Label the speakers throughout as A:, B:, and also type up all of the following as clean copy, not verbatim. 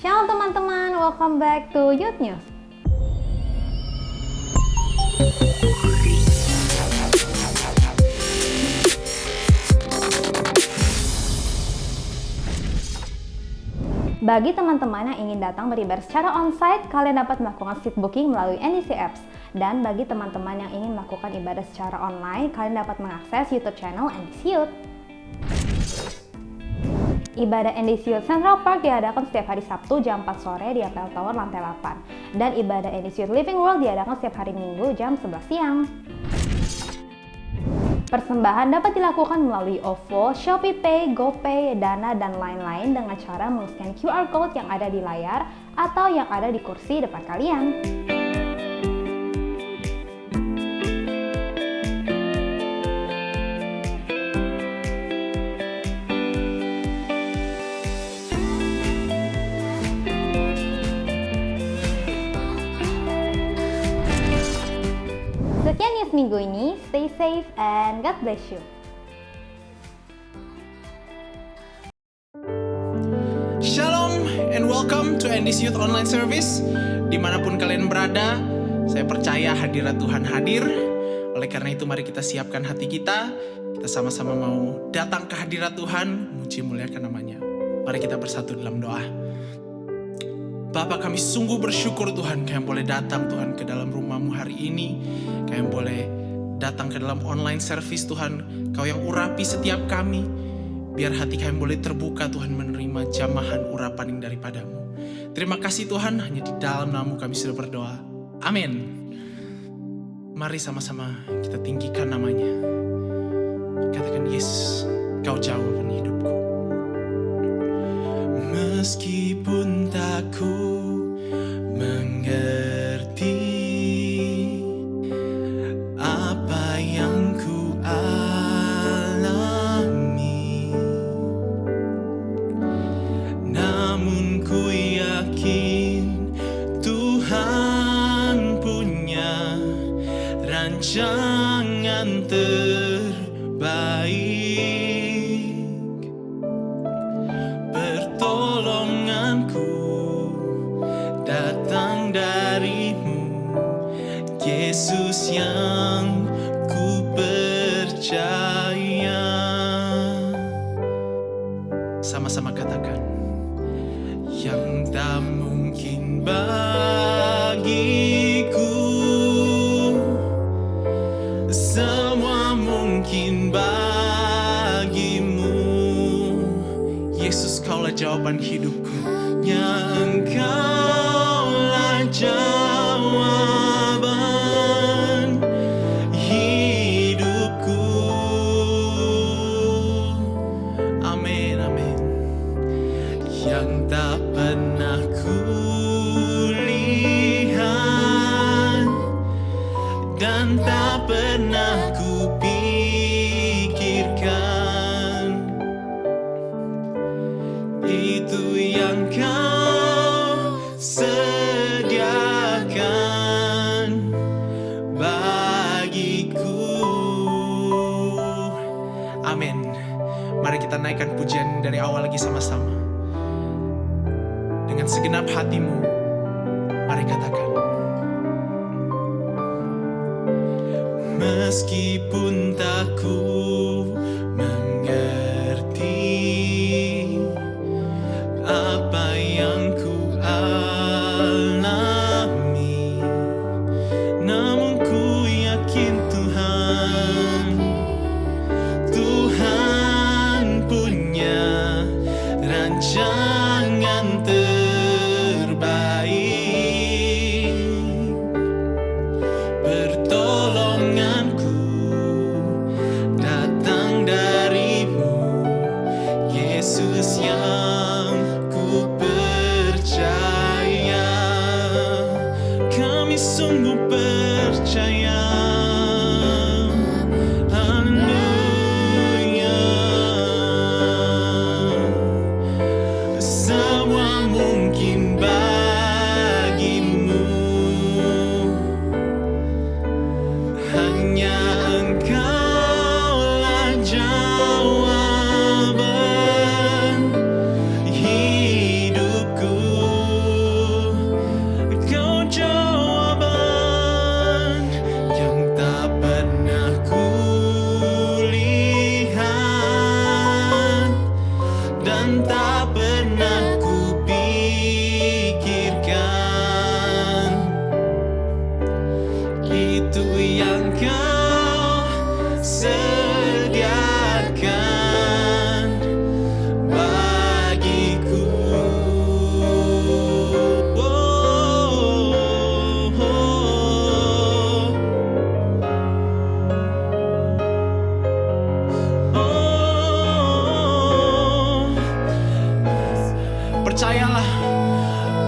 A: Shalom teman-teman, welcome back to Youth News. Bagi teman-teman yang ingin datang beribadah secara onsite, kalian dapat melakukan seat booking melalui NDC Apps. Dan bagi teman-teman yang ingin melakukan ibadah secara online, kalian dapat mengakses YouTube channel NDC Youth. Ibadah NDC Youth Central Park diadakan setiap hari Sabtu jam 4 sore di Apple Tower lantai 8. Dan ibadah NDC Youth Living World diadakan setiap hari Minggu jam 11 siang. Persembahan dapat dilakukan melalui OVO, ShopeePay, GoPay, Dana, dan lain-lain dengan cara men-scan QR Code yang ada di layar atau yang ada di kursi depan kalian. Sekian news minggu ini, stay safe and God bless you.
B: Shalom and welcome to NDC Youth Online Service. Dimanapun kalian berada, saya percaya hadirat Tuhan hadir. Oleh karena itu mari kita siapkan hati kita. Kita sama-sama mau datang ke hadirat Tuhan, muji muliakan namanya. Mari kita bersatu dalam doa. Bapa, kami sungguh bersyukur Tuhan, kami boleh datang Tuhan ke dalam rumah-Mu hari ini. Kami boleh datang ke dalam online service Tuhan. Kau yang urapi setiap kami. Biar hati kami boleh terbuka Tuhan menerima jamahan urapan yang daripada-Mu. Terima kasih Tuhan, hanya di dalam nama-Mu kami sudah berdoa. Amin. Mari sama-sama kita tinggikan namanya. Katakan, Yesus, Kau jawaban hidupku. Meskipun tak ku mengerti apa yang ku alami, namun ku yakin Tuhan punya rancangan terbaik. Pertolonganku datang dari-Mu, Yesus yang ku percaya. Sama-sama katakan, yang tak mungkin bagiku, semua mungkin bagimu. Yesus, Kaulah jawaban hidupku. Engkaulah jawaban hidupku. Amin, amin. Yang tak pernah ku lihat dan tak pernah ku pikirkan, itu yang Kau sediakan bagiku. Amin. Mari kita naikkan pujian dari awal lagi sama-sama. Dengan segenap hatimu, mari katakan. Meskipun tak ku mengerti apa yang ku alami, namun ku yakin Tuhan punya rancangan terbaik. Pertolonganku datang dari-Mu, Yesus yang ku percaya. Kami sungguh percaya. Haleluya. Semua mungkin bagimu, hanya Engkaulah jawaban hidupku.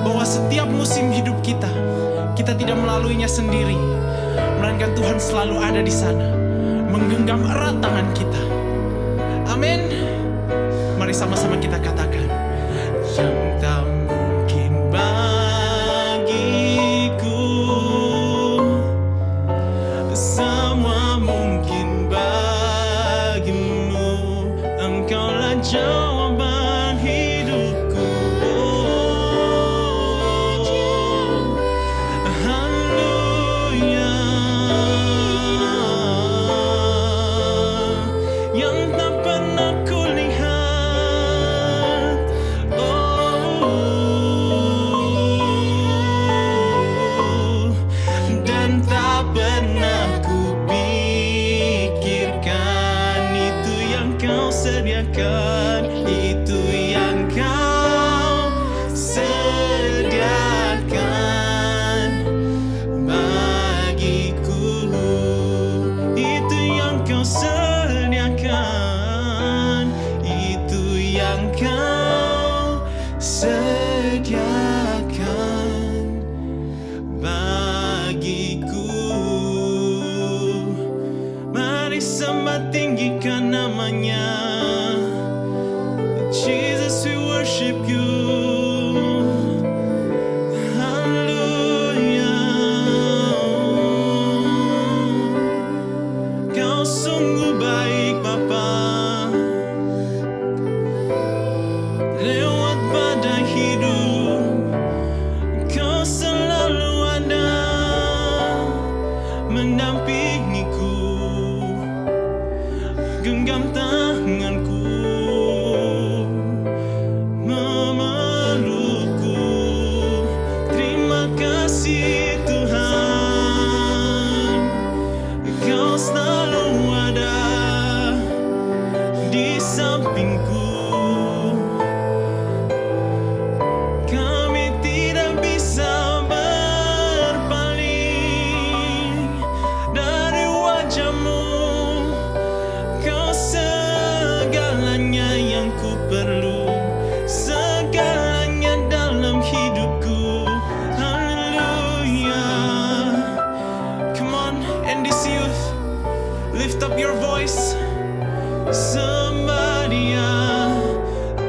B: bahwa setiap musim hidup kita tidak melaluinya sendiri, melainkan Tuhan selalu ada di sana, menggenggam erat tangan kita. Amin. Mari sama-sama kita katakan, yang tak mungkin bagiku, semua mungkin bagimu. Engkaulah jawaban hidupku. Haleluya. Yang tak pernah kulihat, dan tak pernah kupikirkan, itu yang kau sediakan, itu yang kau sediakan bagiku, itu yang kau sediakan, itu yang kau sediakan bagiku. Mari sembah tinggikan namanya. Jesus, we worship you. Hallelujah. Kau sungguh baik Bapa. Lewat badai hidup, kau selalu ada mendampingiku, genggam tanganku, memelukku. Terima kasih Tuhan, kau selalu ada di sampingku. Kami tidak bisa berpaling dari wajah-Mu. Kau segalanya yang ku perlu, segalanya dalam hidupku. Hallelujah. Come on, and this youth, lift up your voice. Sembah Dia,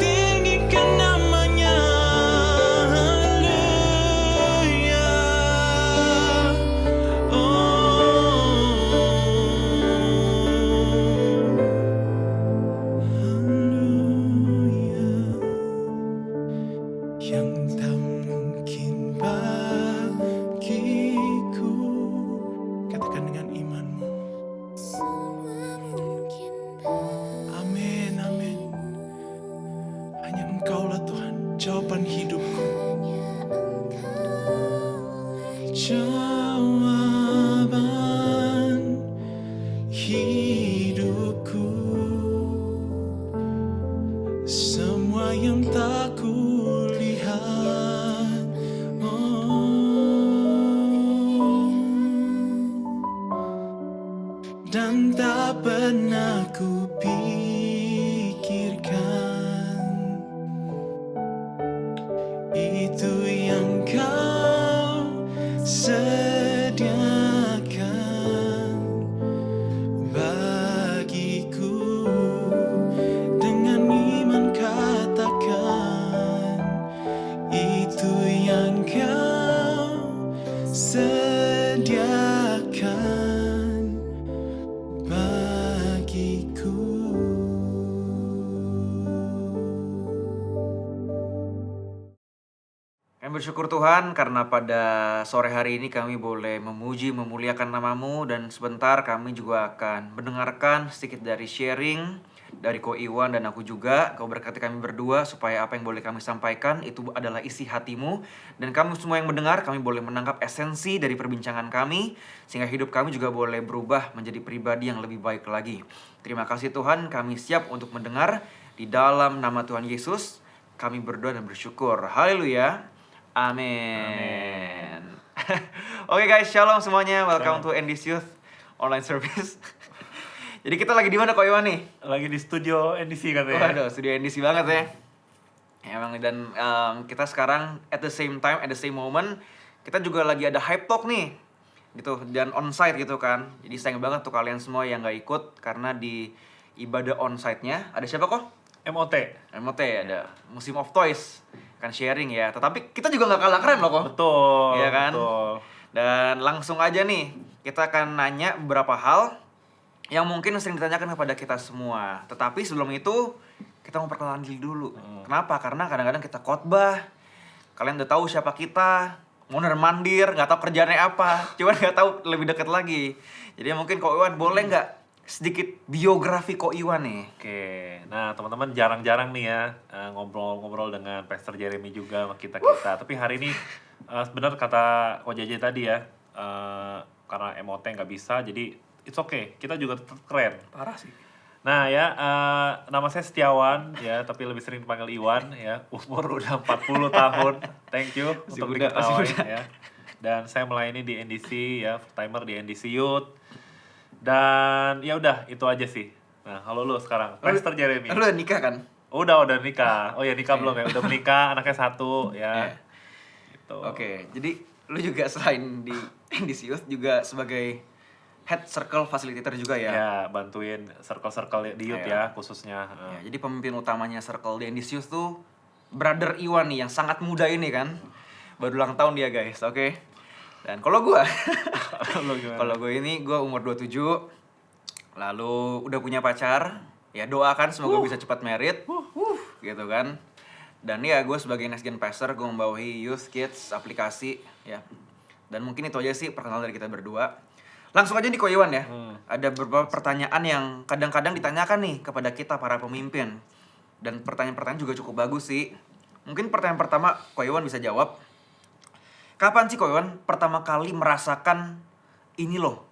B: tinggikan namanya. Hallelujah. Hallelujah. Yang tak mungkin bagiku, katakan dengan imanmu. Amin, amin. Hanya Engkaulah Tuhan, jawaban hidupku. Jawaban hidupku. Semua yang tak kulihat, dan tak pernah kupikirkan, itu yang kau sediakan bagiku. Dengan iman katakan, itu yang kau sediakan bagiku.
C: Kami bersyukur Tuhan karena pada sore hari ini kami boleh memuji, memuliakan nama-Mu. Dan sebentar kami juga akan mendengarkan sedikit dari sharing dari Ko Iwan dan aku juga. Kau berkati kami berdua supaya apa yang boleh kami sampaikan itu adalah isi hati-Mu. Dan kami semua yang mendengar, kami boleh menangkap esensi dari perbincangan kami, sehingga hidup kami juga boleh berubah menjadi pribadi yang lebih baik lagi. Terima kasih Tuhan, kami siap untuk mendengar. Di dalam nama Tuhan Yesus kami berdoa dan bersyukur. Haleluya. Amin. Oke guys, shalom semuanya. Welcome to NDC Youth Online Service. Jadi kita lagi di mana Ko Iwan nih?
D: Lagi di studio NDC katanya.
C: Waduh, studio NDC banget ya. Emang dan kita sekarang at the same time, at the same moment kita juga lagi ada hype talk nih gitu dan onsite gitu kan. Jadi sayang banget tuh kalian semua yang nggak ikut karena di ibadah onsite-nya ada siapa kok?
D: MOT.
C: MOT ada Musim of Toys kan sharing ya. Tetapi kita juga nggak kalah keren loh kok.
D: Betul.
C: Iya kan?
D: Betul.
C: Dan langsung aja nih kita akan nanya beberapa hal yang mungkin sering ditanyakan kepada kita semua. Tetapi sebelum itu kita mau perkenalan diri dulu. Kenapa? Karena kadang-kadang kita khotbah, kalian udah tahu siapa kita, mondar-mandir, nggak tahu kerjaannya apa, cuman nggak tahu lebih dekat lagi. Jadi mungkin Ko Iwan boleh nggak sedikit biografi Ko Iwan nih?
D: Oke, nah teman-teman jarang-jarang nih ya ngobrol-ngobrol dengan Pastor Jeremy juga sama kita-kita. Tapi hari ini benar kata Ko JJ tadi ya, karena MOT nggak bisa, jadi it's okay, kita juga tetap keren.
C: Parah sih.
D: Nah ya, nama saya Setiawan ya, tapi lebih sering dipanggil Iwan ya. Umur udah 40 tahun. Thank you
C: Masih
D: untuk
C: muda, masih
D: diketawain
C: muda.
D: ya. Dan saya melayani di NDC ya, full timer di NDC Youth. Dan ya udah itu aja sih. Nah, kalau lu sekarang, Pastor Jeremy.
C: Lu udah nikah kan?
D: Udah nikah. Oh ya nikah belum ya? Udah menikah, anaknya 1 ya.
C: Iya.
D: Gitu.
C: Oke, jadi lu juga selain di NDC Youth juga sebagai head circle facilitator juga ya?
D: Ya, bantuin circle-circle di youth
C: Iya.
D: ya khususnya.
C: Ya, jadi pemimpin utamanya circle di NDC Youth tuh Brother Iwan nih yang sangat muda ini kan. Baru ulang tahun dia guys, oke. Dan kalau gua
D: Lu gimana?
C: kalau gue ini gue umur 27, lalu udah punya pacar, ya doakan semoga bisa cepat married, gitu kan. Dan ya gue sebagai next gen pastor, gue membawahi youth, kids, aplikasi, ya. Dan mungkin itu aja sih perkenalan dari kita berdua. Langsung aja nih Ko Iwan ya. Ada beberapa pertanyaan yang kadang-kadang ditanyakan nih kepada kita para pemimpin. Dan pertanyaan-pertanyaan juga cukup bagus sih. Mungkin pertanyaan pertama Ko Iwan bisa jawab. Kapan sih Ko Iwan pertama kali merasakan ini loh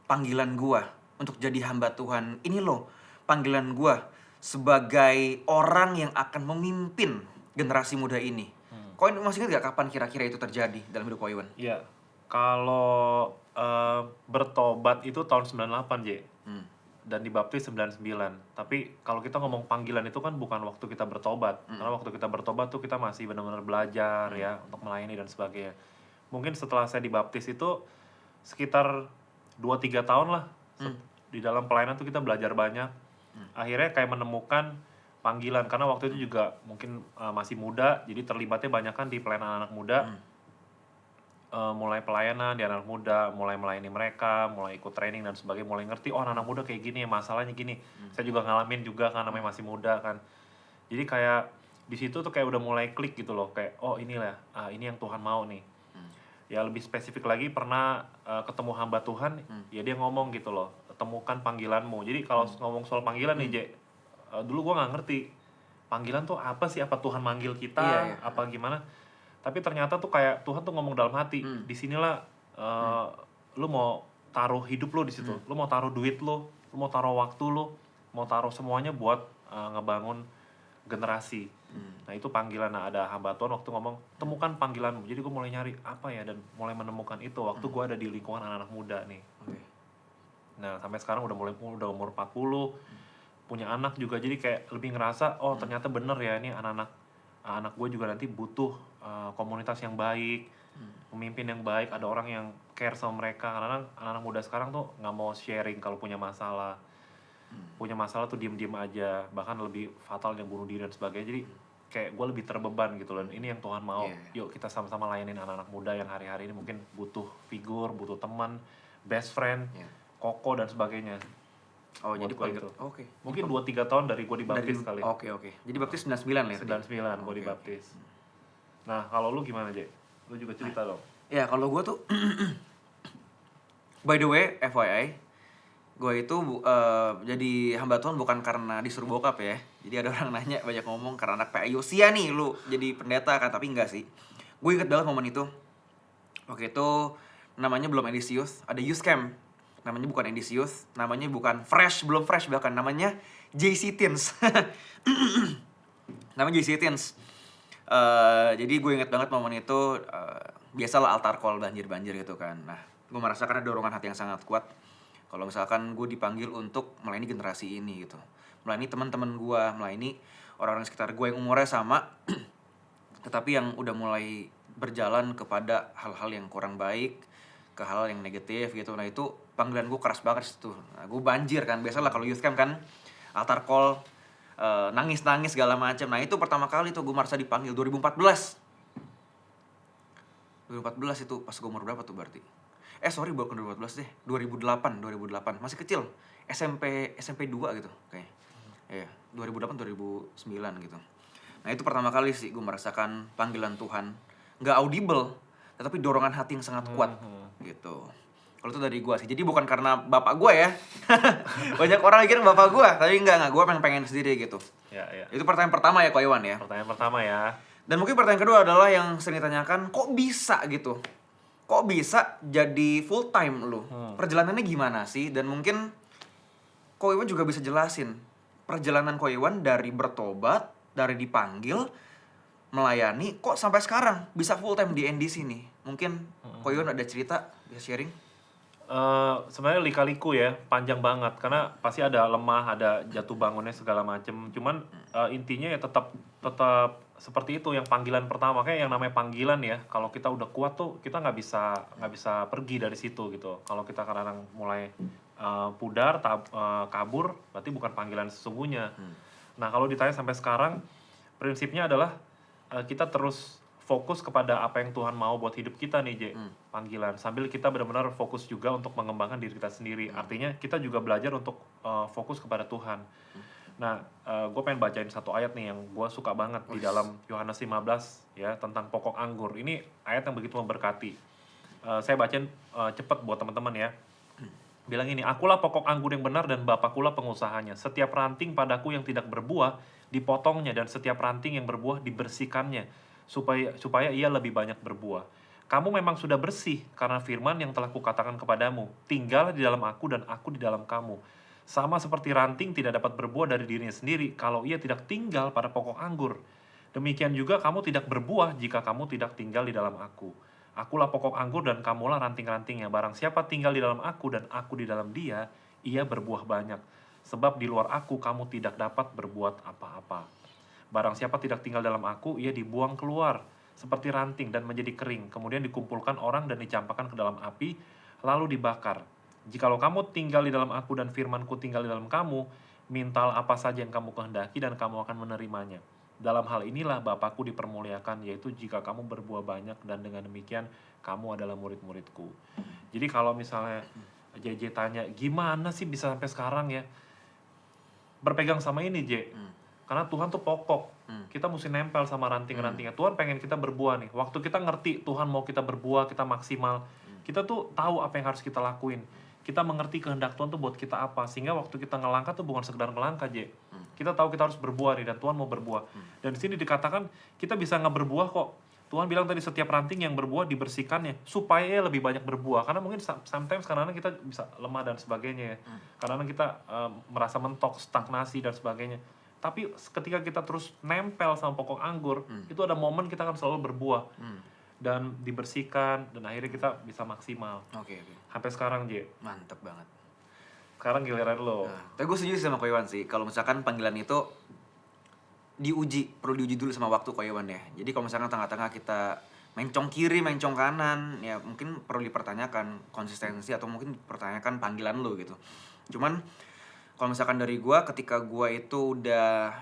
C: panggilan gua untuk jadi hamba Tuhan. Ini loh panggilan gua sebagai orang yang akan memimpin generasi muda ini. Ko Iwan masih ingat gak kapan kira-kira itu terjadi dalam hidup Ko Iwan?
D: Iya. Kalau bertobat itu tahun 98, J. Dan dibaptis 99. Tapi kalau kita ngomong panggilan itu kan bukan waktu kita bertobat. Karena waktu kita bertobat tuh kita masih benar-benar belajar ya untuk melayani dan sebagainya. Mungkin setelah saya dibaptis itu sekitar 2-3 tahun lah. Di dalam pelayanan tuh kita belajar banyak. Akhirnya kayak menemukan panggilan karena waktu itu juga mungkin masih muda, jadi terlibatnya banyak kan di pelayanan anak muda. Mulai pelayanan di anak muda, mulai melayani mereka, mulai ikut training dan sebagainya, mulai ngerti oh anak muda kayak gini, masalahnya gini. Saya juga ngalamin juga kan namanya masih muda kan. Jadi kayak di situ tuh kayak udah mulai klik gitu loh, kayak oh inilah ini yang Tuhan mau nih. Ya lebih spesifik lagi pernah ketemu hamba Tuhan, ya dia ngomong gitu loh, temukan panggilanmu. Jadi kalau ngomong soal panggilan nih, dulu gua nggak ngerti panggilan tuh apa sih, apa Tuhan manggil kita,
C: Iya.
D: apa gimana. Tapi ternyata tuh kayak Tuhan tuh ngomong dalam hati, disinilah lu mau taruh hidup lu di situ, lu mau taruh duit lu mau taruh waktu lu, mau taruh semuanya buat ngebangun generasi. Nah itu panggilan. Nah ada hamba Tuhan waktu ngomong temukan panggilanmu. Jadi gue mulai nyari apa ya dan mulai menemukan itu waktu gue ada di lingkungan anak-anak muda nih. Nah sampai sekarang udah umur 40, punya anak juga, jadi kayak lebih ngerasa oh ternyata bener ya ini anak gue juga nanti butuh komunitas yang baik, pemimpin yang baik, ada orang yang care sama mereka. Karena anak-anak muda sekarang tuh nggak mau sharing kalau punya masalah. Punya masalah tuh diem-diem aja, bahkan lebih fatal yang bunuh diri dan sebagainya. Jadi kayak gue lebih terbeban gitu loh. Ini yang Tuhan mau. Yuk kita sama-sama layanin anak-anak muda yang hari-hari ini mungkin butuh figur, butuh teman, best friend, koko dan sebagainya.
C: Oh,
D: Buat
C: jadi
D: gua
C: paling
D: itu.
C: Oke.
D: Mungkin 2-3 tahun dari gue dibaptis kali.
C: Oke. Jadi baptis 99 lah ya?
D: 99 gue dibaptis. Nah kalau lu gimana, Jay? Lu juga cerita dong.
C: Ya kalau gue tuh by the way FYI, gue itu jadi hamba Tuhan bukan karena disuruh bokap ya. Jadi ada orang nanya banyak ngomong karena anak PA Yosia nih lu jadi pendeta kan, tapi enggak sih. Gue inget banget momen itu. Waktu itu namanya belum NDC Youth, ada youth camp. Namanya bukan NDC Youth, namanya bukan belum fresh bahkan, namanya JC Teens. Namanya JC Teens. Jadi gue inget banget momen itu, biasalah altar call banjir-banjir gitu kan. Nah, gue merasakan ada dorongan hati yang sangat kuat. Kalau misalkan gue dipanggil untuk melayani generasi ini gitu. Melayani teman-teman gue, melayani orang-orang sekitar gue yang umurnya sama, tetapi yang udah mulai berjalan kepada hal-hal yang kurang baik, ke hal yang negatif gitu. Nah itu panggilan gue keras banget situ. Nah, gue banjir kan, biasalah kalau youth camp kan altar call, nangis-nangis segala macam. Nah itu pertama kali tuh gue merasa dipanggil 2014 itu pas gue umur berapa tuh berarti? Bukan 2014 deh, 2008 masih kecil, SMP 2 gitu kayak. Iya, 2008 2009 gitu. Nah itu pertama kali sih gue merasakan panggilan Tuhan, nggak audible, tetapi dorongan hati yang sangat kuat gitu. Kalau itu dari gue sih, jadi bukan karena bapak gue ya. Banyak orang mikir bapak gue, tapi enggak, gue pengen sendiri gitu.
D: Ya.
C: Itu pertanyaan pertama ya Ko Iwan ya.
D: Pertanyaan pertama ya.
C: Dan mungkin pertanyaan kedua adalah yang sering ditanyakan, kok bisa gitu? Kok bisa jadi full time lu? Perjalanannya gimana sih? Dan mungkin Ko Iwan juga bisa jelasin perjalanan Ko Iwan dari bertobat, dari dipanggil, melayani, kok sampai sekarang bisa full time di NDC nih. Mungkin Ko Iwan ada cerita, bisa sharing?
D: Sebenarnya lika-liku ya, panjang banget karena pasti ada lemah, ada jatuh bangunnya segala macem. Cuman intinya ya tetap seperti itu yang panggilan pertama. Kayak yang namanya panggilan ya, kalau kita udah kuat tuh kita nggak bisa pergi dari situ gitu. Kalau kita kadang mulai pudar, kabur, berarti bukan panggilan sesungguhnya. Nah kalau ditanya sampai sekarang, prinsipnya adalah kita terus fokus kepada apa yang Tuhan mau buat hidup kita nih, J. Panggilan. Sambil kita benar-benar fokus juga untuk mengembangkan diri kita sendiri. Artinya kita juga belajar untuk fokus kepada Tuhan. Nah, gue pengen bacain satu ayat nih yang gue suka banget di dalam Yohanes 15 ya, tentang pokok anggur. Ini ayat yang begitu memberkati. Saya bacain cepet buat teman-teman ya. Bilang ini, akulah pokok anggur yang benar dan Bapakulah pengusahanya. Setiap ranting padaku yang tidak berbuah dipotongnya, dan setiap ranting yang berbuah dibersihkannya, supaya ia lebih banyak berbuah. Kamu memang sudah bersih karena firman yang telah kukatakan kepadamu. Tinggallah di dalam aku dan aku di dalam kamu. Sama seperti ranting tidak dapat berbuah dari dirinya sendiri kalau ia tidak tinggal pada pokok anggur. Demikian juga kamu tidak berbuah jika kamu tidak tinggal di dalam aku. Akulah pokok anggur dan kamulah ranting-rantingnya. Barang siapa tinggal di dalam aku dan aku di dalam dia, ia berbuah banyak. Sebab di luar aku kamu tidak dapat berbuat apa-apa. Barang siapa tidak tinggal dalam aku, ia dibuang keluar seperti ranting dan menjadi kering. Kemudian dikumpulkan orang dan dicampakkan ke dalam api, lalu dibakar. Jikalau kamu tinggal di dalam aku dan firmanku tinggal di dalam kamu, mintalah apa saja yang kamu kehendaki dan kamu akan menerimanya. Dalam hal inilah Bapakku dipermuliakan, yaitu jika kamu berbuah banyak, dan dengan demikian kamu adalah murid-muridku. Jadi kalau misalnya JJ tanya, gimana sih bisa sampai sekarang ya? Berpegang sama ini, J. Karena Tuhan tuh pokok. Kita mesti nempel sama ranting-rantingnya. Tuhan pengen kita berbuah nih. Waktu kita ngerti Tuhan mau kita berbuah, kita maksimal, kita tuh tahu apa yang harus kita lakuin. Kita mengerti kehendak Tuhan tuh buat kita apa. Sehingga waktu kita ngelangkah tuh bukan sekedar ngelangkah, J. Kita tahu kita harus berbuah nih, dan Tuhan mau berbuah. Dan di sini dikatakan kita bisa nggak berbuah kok. Tuhan bilang tadi setiap ranting yang berbuah dibersihkannya supaya lebih banyak berbuah. Karena mungkin sometimes kadang-kadang kita bisa lemah dan sebagainya ya. Kadang-kadang kita merasa mentok, stagnasi dan sebagainya. Tapi ketika kita terus nempel sama pokok anggur, itu ada momen kita akan selalu berbuah. Dan dibersihkan, dan akhirnya kita bisa maksimal.
C: Oke.
D: Sampai sekarang, J.
C: Mantep banget.
D: Sekarang giliran lo.
C: Tapi gue setuju sama Ko Iwan sih. Kalau misalkan panggilan itu perlu diuji dulu sama waktu Ko Iwan ya. Jadi kalau misalkan tengah-tengah kita mencong kiri, mencong kanan, ya mungkin perlu dipertanyakan konsistensi atau mungkin dipertanyakan panggilan lo gitu. Cuman kalau misalkan dari gue, ketika gue itu udah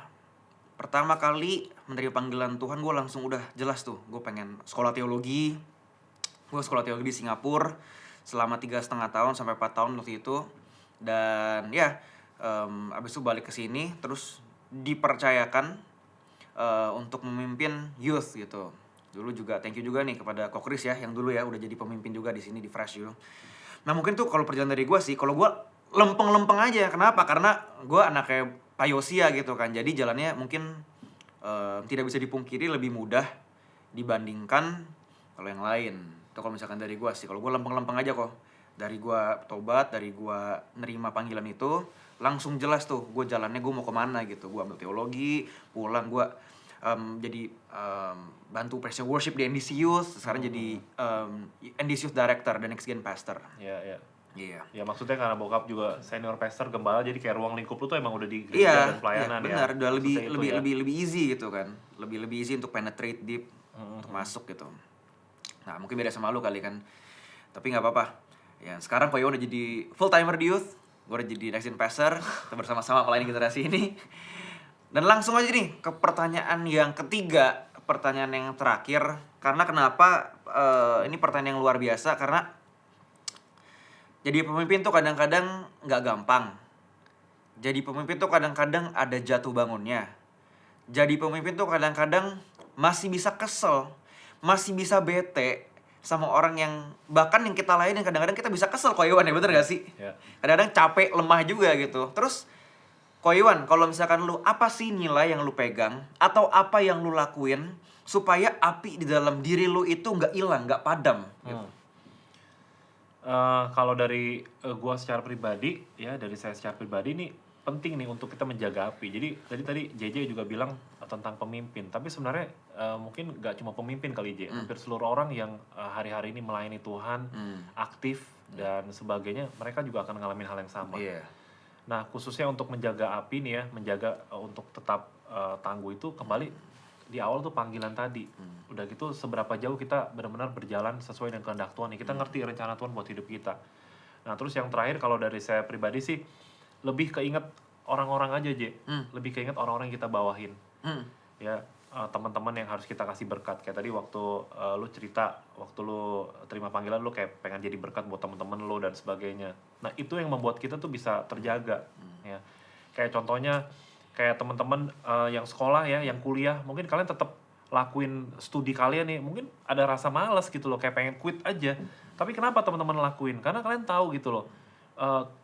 C: pertama kali menerima panggilan Tuhan, gue langsung udah jelas tuh. Gue pengen sekolah teologi. Gue sekolah teologi di Singapura selama 3,5 tahun sampai 4 tahun waktu itu. Dan ya, abis itu balik ke sini, terus dipercayakan untuk memimpin youth gitu. Dulu juga thank you juga nih kepada Ko Chris ya, yang dulu ya udah jadi pemimpin juga di sini di Fresh You. Nah mungkin tuh kalau perjalanan dari gue sih, kalau gue lempeng-lempeng aja. Kenapa? Karena gue anaknya Pak Yosia gitu kan. Jadi jalannya mungkin tidak bisa dipungkiri lebih mudah dibandingkan kalau yang lain. Itu kalau misalkan dari gue sih. Kalau gue lempeng-lempeng aja kok. Dari gue tobat, dari gue nerima panggilan itu, langsung jelas tuh gue jalannya gue mau kemana gitu. Gue ambil teologi, pulang gue jadi bantu praise and worship di NDC Youth. Sekarang jadi NDC Youth Director dan Next Gen Pastor.
D: Iya.
C: Iya.
D: Ya maksudnya karena bokap juga senior pastor gembala, jadi kayak ruang lingkup lu tuh emang udah di
C: Iya,
D: gereja dan pelayanan ya.
C: benar. Udah lebih
D: Maksudnya itu
C: lebih
D: ya.
C: lebih easy gitu kan. Lebih easy untuk penetrate deep, untuk masuk gitu. Nah, mungkin beda sama lu kali kan. Tapi nggak apa-apa. Ya, sekarang Ko Iwan udah jadi full timer di youth. Gue udah jadi next gen pastor. Kita bersama-sama melayani generasi ini. Dan langsung aja nih ke pertanyaan yang ketiga, pertanyaan yang terakhir. Karena kenapa ini pertanyaan yang luar biasa? Karena jadi pemimpin tuh kadang-kadang nggak gampang. Jadi pemimpin tuh kadang-kadang ada jatuh bangunnya. Jadi pemimpin tuh kadang-kadang masih bisa kesel, masih bisa bete sama orang yang bahkan yang kita layanin kadang-kadang kita bisa kesel, Ko Iwan, ya bener gak sih?
D: Ya.
C: Kadang-kadang capek, lemah juga gitu. Terus Ko Iwan, kalau misalkan lu, apa sih nilai yang lu pegang atau apa yang lu lakuin supaya api di dalam diri lu itu nggak hilang, nggak padam gitu?
D: Kalau dari gua secara pribadi ya, dari saya secara pribadi nih penting nih untuk kita menjaga api. Jadi tadi JJ juga bilang tentang pemimpin, tapi sebenarnya mungkin gak cuma pemimpin kali J, hampir seluruh orang yang hari-hari ini melayani Tuhan, aktif dan sebagainya, mereka juga akan ngalamin hal yang sama.
C: Iya.
D: Nah, khususnya untuk menjaga api nih ya, menjaga untuk tetap tangguh itu kembali di awal tuh panggilan tadi. Udah gitu seberapa jauh kita benar-benar berjalan sesuai dengan kehendak Tuhan nih. Kita ngerti rencana Tuhan buat hidup kita. Nah, terus yang terakhir kalau dari saya pribadi sih lebih keinget orang-orang aja, J. Lebih keinget orang-orang yang kita bawahin. Ya, teman-teman yang harus kita kasih berkat. Kayak tadi waktu lu cerita, waktu lu terima panggilan, lu kayak pengen jadi berkat buat teman-teman lu dan sebagainya. Nah, itu yang membuat kita tuh bisa terjaga. Ya. Kayak contohnya, kayak teman-teman yang sekolah ya, yang kuliah, mungkin kalian tetap lakuin studi kalian nih, mungkin ada rasa malas gitu loh, kayak pengen quit aja. Tapi kenapa teman-teman lakuin? Karena kalian tahu gitu loh,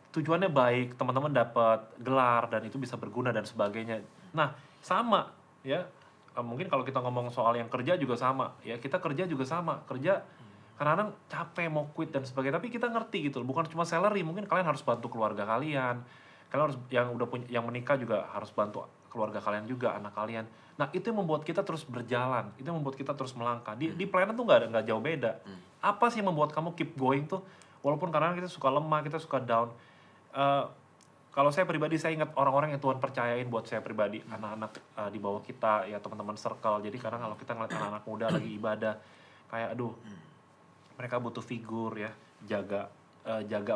D: tujuannya baik, teman-teman dapat gelar dan itu bisa berguna dan sebagainya. Nah, sama ya, mungkin kalau kita ngomong soal yang kerja juga sama ya, kita kerja juga sama, kerja kadang-kadang capek mau quit dan sebagainya, tapi kita ngerti gitu loh, bukan cuma salary, mungkin kalian harus bantu keluarga kalian harus yang udah punya, yang menikah juga harus bantu keluarga kalian juga, anak kalian. Nah, itu yang membuat kita terus berjalan, itu yang membuat kita terus melangkah. Di pelayanan tuh nggak jauh beda. Apa sih yang membuat kamu keep going tuh, walaupun kadang kita suka lemah, kita suka down. Kalau saya pribadi, saya ingat orang-orang yang Tuhan percayain buat saya pribadi, anak-anak di bawah kita ya, teman-teman circle. Jadi kadang kalau kita ngeliat anak-anak muda lagi ibadah, kayak aduh, mereka butuh figur ya, jaga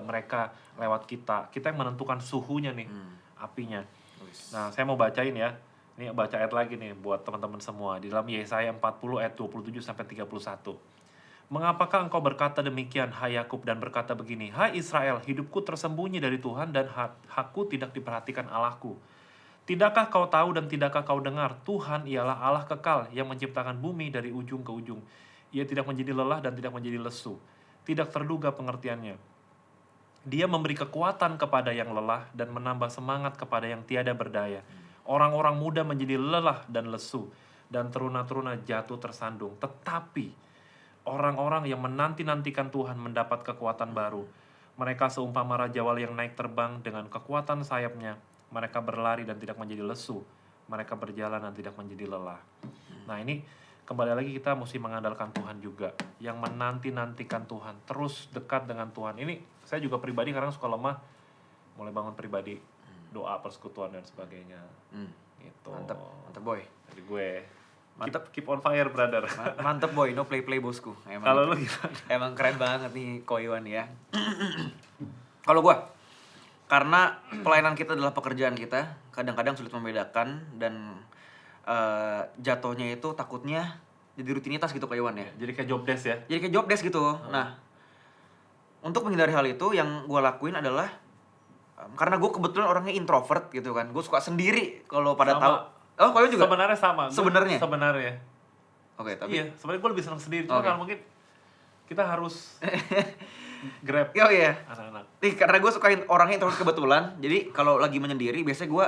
D: mereka lewat kita yang menentukan suhunya nih, apinya. Nah, saya mau bacain ya, ini baca ayat lagi nih buat teman-teman semua di dalam Yesaya 40 ayat 27 sampai 31. Mengapakah engkau berkata demikian, hai Yakub, dan berkata begini, hai Israel, hidupku tersembunyi dari Tuhan dan hakku tidak diperhatikan Allahku. Tidakkah kau tahu dan tidakkah kau dengar, Tuhan ialah Allah kekal yang menciptakan bumi dari ujung ke ujung. Ia tidak menjadi lelah dan tidak menjadi lesu, tidak terduga pengertiannya. Dia memberi kekuatan kepada yang lelah dan menambah semangat kepada yang tiada berdaya. Orang-orang muda menjadi lelah dan lesu, dan teruna-teruna jatuh tersandung. Tetapi orang-orang yang menanti-nantikan Tuhan mendapat kekuatan baru. Mereka seumpama raja wali yang naik terbang dengan kekuatan sayapnya. Mereka berlari dan tidak menjadi lesu. Mereka berjalan dan tidak menjadi lelah. Nah, ini kembali lagi kita mesti mengandalkan Tuhan juga, yang menanti-nantikan Tuhan, terus dekat dengan Tuhan. Ini saya juga pribadi kadang suka lemah, mulai bangun pribadi, doa persekutuan dan sebagainya. Gitu.
C: Mantep boy.
D: Jadi gue
C: Mantep.
D: keep on fire, brother.
C: Mantep boy, no play bosku.
D: Kalau lu gimana?
C: Emang keren banget nih Ko Iwan ya. Kalau gua, karena pelayanan kita adalah pekerjaan kita, kadang-kadang sulit membedakan dan jatuhnya itu takutnya jadi rutinitas gitu Ko Iwan ya.
D: Jadi kayak job desk ya?
C: Jadi kayak job desk gitu. Nah, untuk menghindari hal itu yang gue lakuin adalah karena gue kebetulan orangnya introvert gitu kan, gue suka sendiri kalau pada tahu. Oh, Ko Iwan juga?
D: Sebenarnya sama. Sebenarnya.
C: Oke, tapi
D: iya, sebenarnya gue lebih senang sendiri. Cuma kan mungkin kita harus grab
C: iya.
D: anak-anak.
C: Nih, karena gue sukain orangnya introvert kebetulan, jadi kalau lagi menyendiri biasanya gue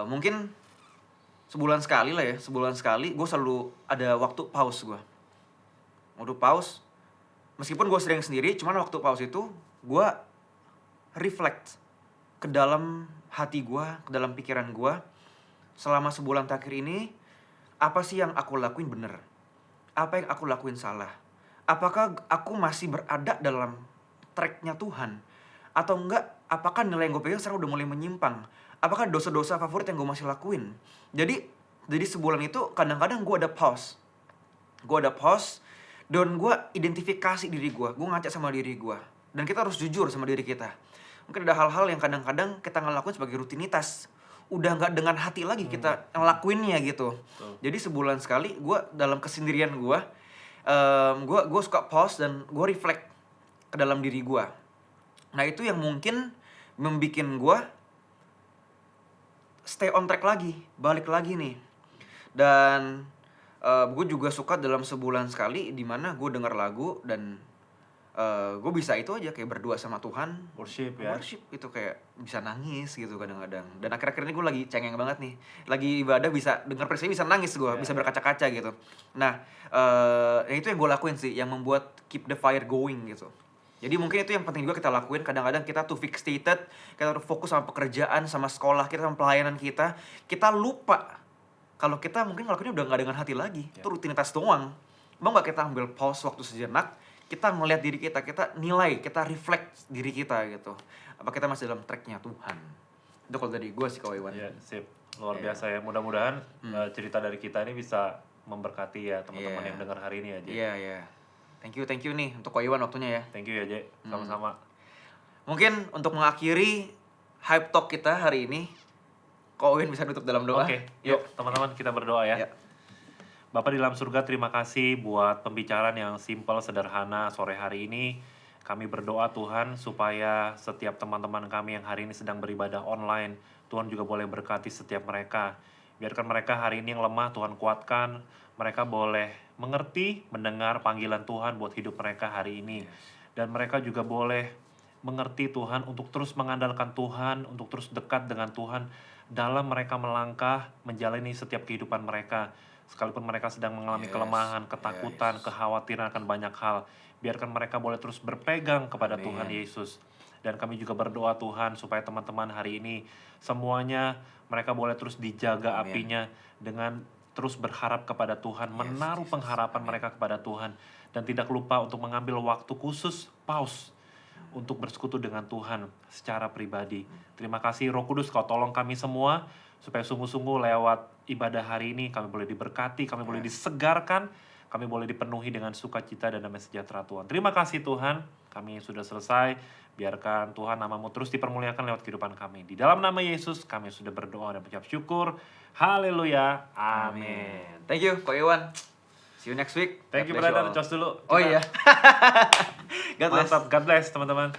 C: mungkin sebulan sekali gue selalu ada waktu pause gue. Waktu pause, meskipun gue sering sendiri, cuman waktu pause itu gue reflect ke dalam hati gue, ke dalam pikiran gue. Selama sebulan terakhir ini, apa sih yang aku lakuin bener? Apa yang aku lakuin salah? Apakah aku masih berada dalam track-nya Tuhan? Atau enggak, apakah nilai yang gue pegang sekarang udah mulai menyimpang? Apakah dosa-dosa favorit yang gue masih lakuin? Jadi sebulan itu kadang-kadang gue ada pause. Dan gue identifikasi diri gue ngaca sama diri gue. Dan kita harus jujur sama diri kita. Mungkin ada hal-hal yang kadang-kadang kita ngelakuin sebagai rutinitas. Udah gak dengan hati lagi kita ngelakuinnya gitu. Jadi sebulan sekali gue dalam kesendirian gue suka pause dan gue reflect ke dalam diri gue. Nah itu yang mungkin membuat gue stay on track lagi, balik lagi nih. Dan gue juga suka dalam sebulan sekali dimana gue denger lagu dan gue bisa itu aja kayak berdua sama Tuhan.
D: Worship ya.
C: Worship itu kayak bisa nangis gitu kadang-kadang. Dan akhir-akhir ini gue lagi cengeng banget nih. Lagi ibadah bisa denger presiden bisa nangis gue, bisa berkaca-kaca gitu. Nah itu yang gue lakuin sih, yang membuat keep the fire going gitu. Jadi mungkin itu yang penting juga kita lakuin. Kadang-kadang kita tuh fixated, kita tuh fokus sama pekerjaan, sama sekolah kita, sama pelayanan kita. Kita lupa kalau kita mungkin ngelakuinnya udah gak dengan hati lagi. Itu rutinitas doang. Mau gak kita ambil pause waktu sejenak, kita ngeliat diri kita nilai, kita reflect diri kita gitu. Apa kita masih dalam tracknya Tuhan. Itu kalau dari gue sih, Kak Iwan.
D: Iya, sip. Luar biasa ya. Mudah-mudahan cerita dari kita ini bisa memberkati ya teman-teman yang dengar hari ini ya, Jay.
C: Iya. Thank you nih untuk Kak Iwan waktunya ya.
D: Thank you ya, Jay. Sama-sama.
C: Mungkin untuk mengakhiri hype talk kita hari ini, Kak Iwan bisa nutup dalam doa.
D: Oke, yuk teman-teman kita berdoa ya. Bapa di dalam surga, terima kasih buat pembicaraan yang simpel, sederhana sore hari ini. Kami berdoa Tuhan supaya setiap teman-teman kami yang hari ini sedang beribadah online, Tuhan juga boleh berkati setiap mereka. Biarkan mereka hari ini yang lemah, Tuhan kuatkan. Mereka boleh mengerti, mendengar panggilan Tuhan buat hidup mereka hari ini. Dan mereka juga boleh mengerti Tuhan untuk terus mengandalkan Tuhan, untuk terus dekat dengan Tuhan dalam mereka melangkah menjalani setiap kehidupan mereka. Sekalipun mereka sedang mengalami kelemahan, ketakutan, kekhawatiran akan banyak hal, biarkan mereka boleh terus berpegang kepada Tuhan Yesus. Dan kami juga berdoa Tuhan supaya teman-teman hari ini semuanya mereka boleh terus dijaga apinya dengan terus berharap kepada Tuhan, menaruh pengharapan mereka kepada Tuhan, dan tidak lupa untuk mengambil waktu khusus, pause, untuk bersekutu dengan Tuhan secara pribadi. Terima kasih Roh Kudus, Kau tolong kami semua supaya sungguh-sungguh lewat ibadah hari ini kami boleh diberkati, kami boleh disegarkan, kami boleh dipenuhi dengan sukacita dan damai sejahtera Tuhan. Terima kasih Tuhan, kami sudah selesai. Biarkan Tuhan nama-Mu terus dipermuliakan lewat kehidupan kami. Di dalam nama Yesus kami sudah berdoa dan mengucap syukur. Haleluya. Amin.
C: Thank you Kak Iwan. See you next week.
D: Thank you
C: God bless
D: brother,
C: all.
D: cos dulu.
C: Oh iya. God bless.
D: Mantap, God bless teman-teman.